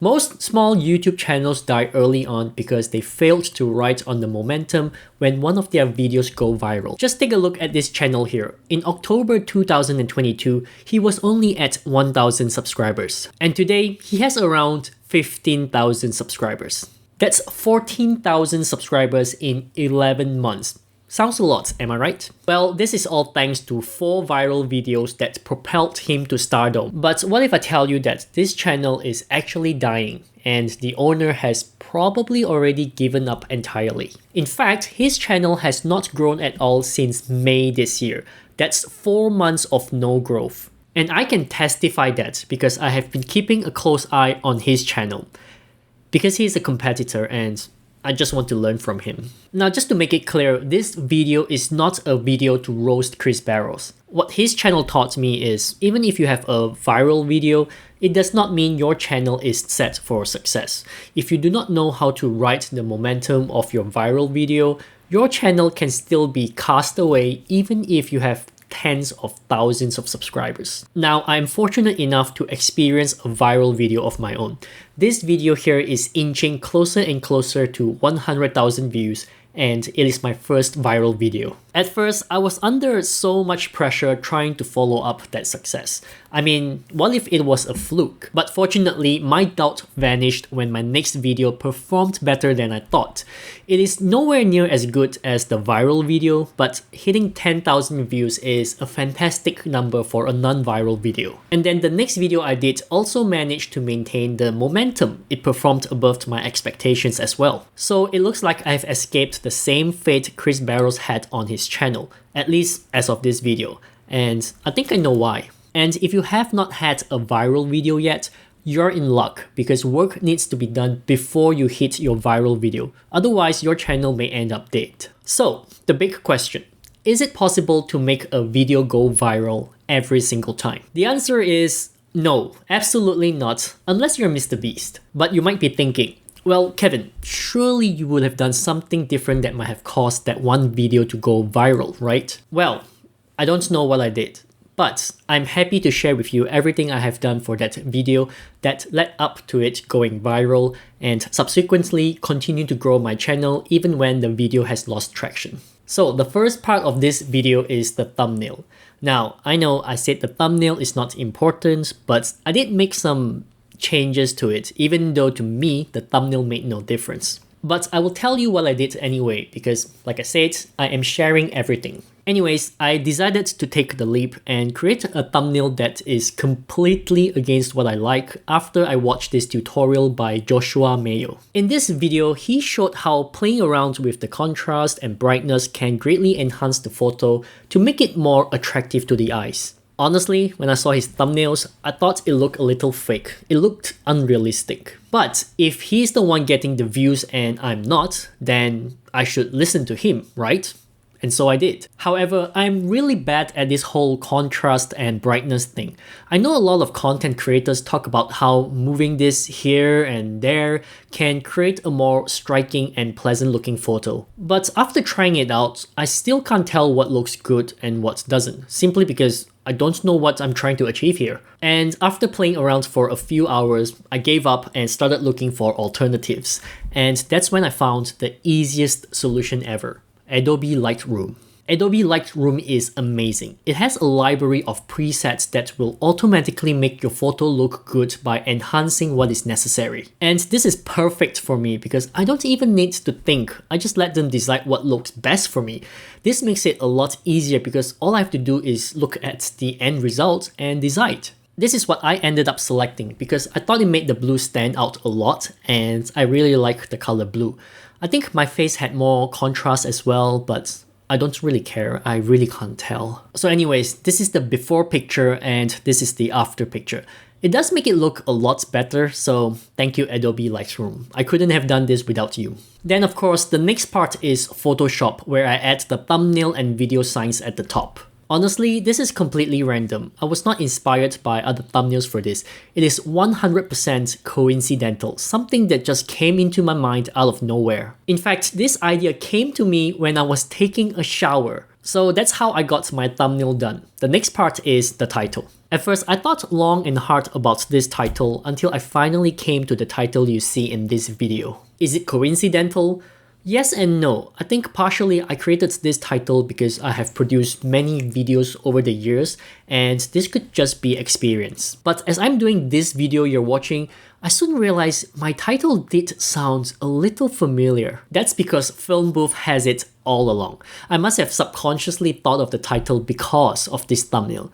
Most small YouTube channels die early on because they failed to ride on the momentum when one of their videos go viral. Just take a look at this channel here. In October 2022, he was only at 1,000 subscribers. And today, he has around 15,000 subscribers. That's 14,000 subscribers in 11 months. Sounds a lot, am I right? Well, this is all thanks to 4 viral videos that propelled him to stardom. But what if I tell you that this channel is actually dying and the owner has probably already given up entirely? In fact, his channel has not grown at all since May this year. That's 4 months of no growth. And I can testify that because I have been keeping a close eye on his channel. Because he's a competitor and I just want to learn from him. Now, just to make it clear, this video is not a video to roast Chris Barros. What his channel taught me is, even if you have a viral video, it does not mean your channel is set for success. If you do not know how to ride the momentum of your viral video, your channel can still be cast away even if you have tens of thousands of subscribers. Now, I'm fortunate enough to experience a viral video of my own. This video here is inching closer and closer to 100,000 views, and it is my first viral video. At first, I was under so much pressure trying to follow up that success. I mean, what if it was a fluke? But fortunately, my doubt vanished when my next video performed better than I thought. It is nowhere near as good as the viral video, but hitting 10,000 views is a fantastic number for a non-viral video. And then the next video I did also managed to maintain the momentum. It performed above my expectations as well. So it looks like I've escaped the same fate Chris Barros had on his channel, at least as of this video, and I think I know why. And if you have not had a viral video yet, you're in luck because work needs to be done before you hit your viral video, otherwise your channel may end up dead. So, the big question, is it possible to make a video go viral every single time? The answer is no, absolutely not, unless you're Mr. Beast. But you might be thinking, well, Kevin, surely you would have done something different that might have caused that one video to go viral, right? Well, I don't know what I did, but I'm happy to share with you everything I have done for that video that led up to it going viral and subsequently continue to grow my channel even when the video has lost traction. So the first part of this video is the thumbnail. Now, I know I said the thumbnail is not important, but I did make some changes to it, even though to me, the thumbnail made no difference. But I will tell you what I did anyway, because like I said, I am sharing everything. Anyways, I decided to take the leap and create a thumbnail that is completely against what I like after I watched this tutorial by Joshua Mayo. In this video, he showed how playing around with the contrast and brightness can greatly enhance the photo to make it more attractive to the eyes. Honestly, when I saw his thumbnails, I thought it looked a little fake. It looked unrealistic. But if he's the one getting the views and I'm not, then I should listen to him, right? And so I did. However, I'm really bad at this whole contrast and brightness thing. I know a lot of content creators talk about how moving this here and there can create a more striking and pleasant looking photo. But after trying it out, I still can't tell what looks good and what doesn't, simply because I don't know what I'm trying to achieve here. And after playing around for a few hours, I gave up and started looking for alternatives. And that's when I found the easiest solution ever: Adobe Lightroom. Adobe Lightroom is amazing. It has a library of presets that will automatically make your photo look good by enhancing what is necessary. And this is perfect for me because I don't even need to think. I just let them decide what looks best for me. This makes it a lot easier because all I have to do is look at the end result and decide. This is what I ended up selecting because I thought it made the blue stand out a lot and I really like the color blue. I think my face had more contrast as well, but I don't really care. I really can't tell. So anyways, this is the before picture and this is the after picture. It does make it look a lot better, so thank you Adobe Lightroom. I couldn't have done this without you. Then of course, the next part is Photoshop, where I add the thumbnail and video signs at the top. Honestly, this is completely random. I was not inspired by other thumbnails for this. It is 100% coincidental, something that just came into my mind out of nowhere. In fact, this idea came to me when I was taking a shower. So that's how I got my thumbnail done. The next part is the title. At first, I thought long and hard about this title until I finally came to the title you see in this video. Is it coincidental? Yes and no. I think partially I created this title because I have produced many videos over the years and this could just be experience. But as I'm doing this video you're watching, I soon realized my title did sound a little familiar. That's because Film Booth has it all along. I must have subconsciously thought of the title because of this thumbnail.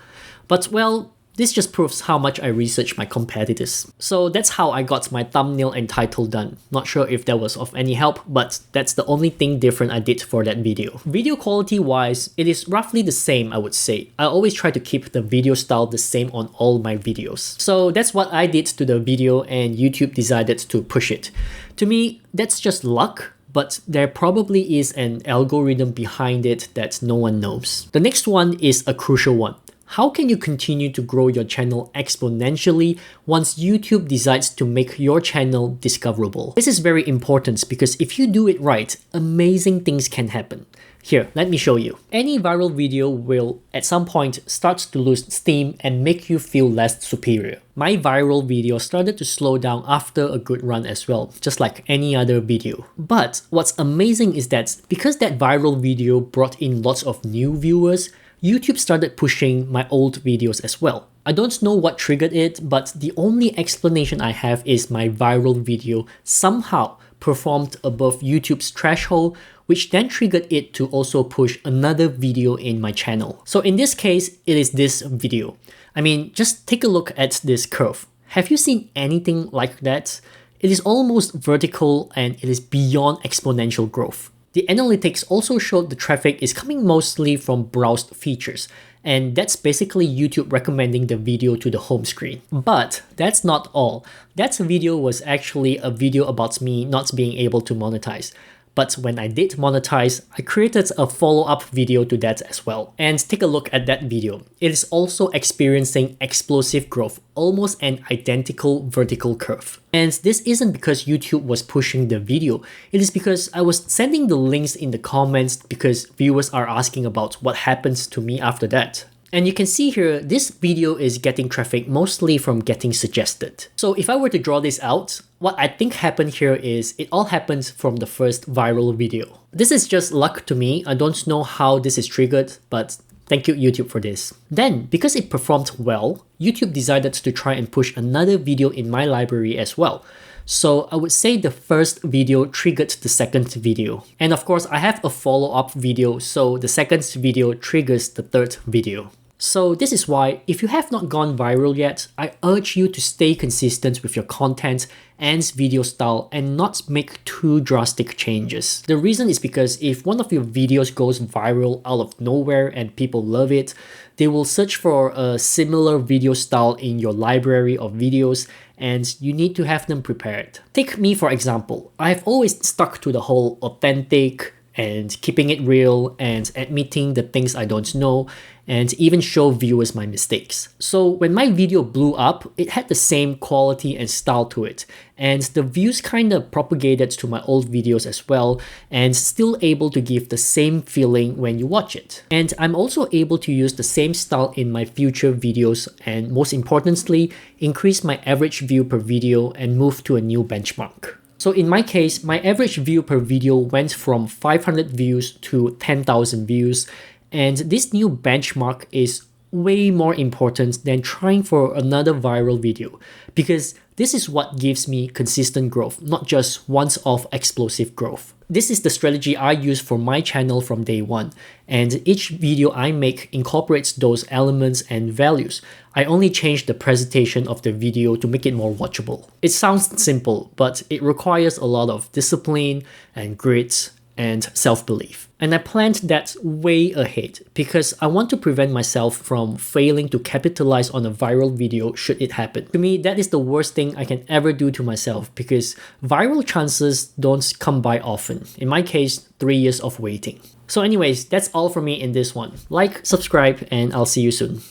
But well, this just proves how much I research my competitors. So that's how I got my thumbnail and title done. Not sure if that was of any help, but that's the only thing different I did for that video. Video quality wise, it is roughly the same, I would say. I always try to keep the video style the same on all my videos. So that's what I did to the video and YouTube decided to push it. To me, that's just luck. But there probably is an algorithm behind it that no one knows. The next one is a crucial one. How can you continue to grow your channel exponentially once YouTube decides to make your channel discoverable? This is very important because if you do it right, amazing things can happen. Here, let me show you. Any viral video will, at some point, start to lose steam and make you feel less superior. My viral video started to slow down after a good run as well, just like any other video. But what's amazing is that because that viral video brought in lots of new viewers, YouTube started pushing my old videos as well. I don't know what triggered it, but the only explanation I have is my viral video somehow performed above YouTube's threshold, which then triggered it to also push another video in my channel. So in this case, it is this video. I mean, just take a look at this curve. Have you seen anything like that? It is almost vertical and it is beyond exponential growth. The analytics also showed the traffic is coming mostly from browsed features, and that's basically YouTube recommending the video to the home screen. But that's not all. That video was actually a video about me not being able to monetize. But when I did monetize, I created a follow-up video to that as well. And take a look at that video. It is also experiencing explosive growth, almost an identical vertical curve. And this isn't because YouTube was pushing the video, it is because I was sending the links in the comments because viewers are asking about what happens to me after that. And you can see here, this video is getting traffic mostly from getting suggested. So if I were to draw this out, what I think happened here is it all happens from the first viral video. This is just luck to me. I don't know how this is triggered, but thank you YouTube for this. Then, because it performed well, YouTube decided to try and push another video in my library as well. So I would say the first video triggered the second video. And of course, I have a follow-up video, so the second video triggers the third video. So this is why, if you have not gone viral yet, I urge you to stay consistent with your content and video style and not make too drastic changes. The reason is because if one of your videos goes viral out of nowhere and people love it, they will search for a similar video style in your library of videos and you need to have them prepared. Take me for example. I've always stuck to the whole authentic and keeping it real and admitting the things I don't know and even show viewers my mistakes. So when my video blew up, it had the same quality and style to it, and the views kind of propagated to my old videos as well and still able to give the same feeling when you watch it. And I'm also able to use the same style in my future videos and most importantly, increase my average view per video and move to a new benchmark. So in my case, my average view per video went from 500 views to 10,000 views, and this new benchmark is way more important than trying for another viral video because this is what gives me consistent growth, not just once-off explosive growth. This is the strategy I use for my channel from day one, and each video I make incorporates those elements and values. I only change the presentation of the video to make it more watchable. It sounds simple, but it requires a lot of discipline and grit and self-belief. And I planned that way ahead because I want to prevent myself from failing to capitalize on a viral video should it happen. To me, that is the worst thing I can ever do to myself because viral chances don't come by often. In my case, 3 years of waiting. So anyways, that's all from me in this one. Like, subscribe, and I'll see you soon.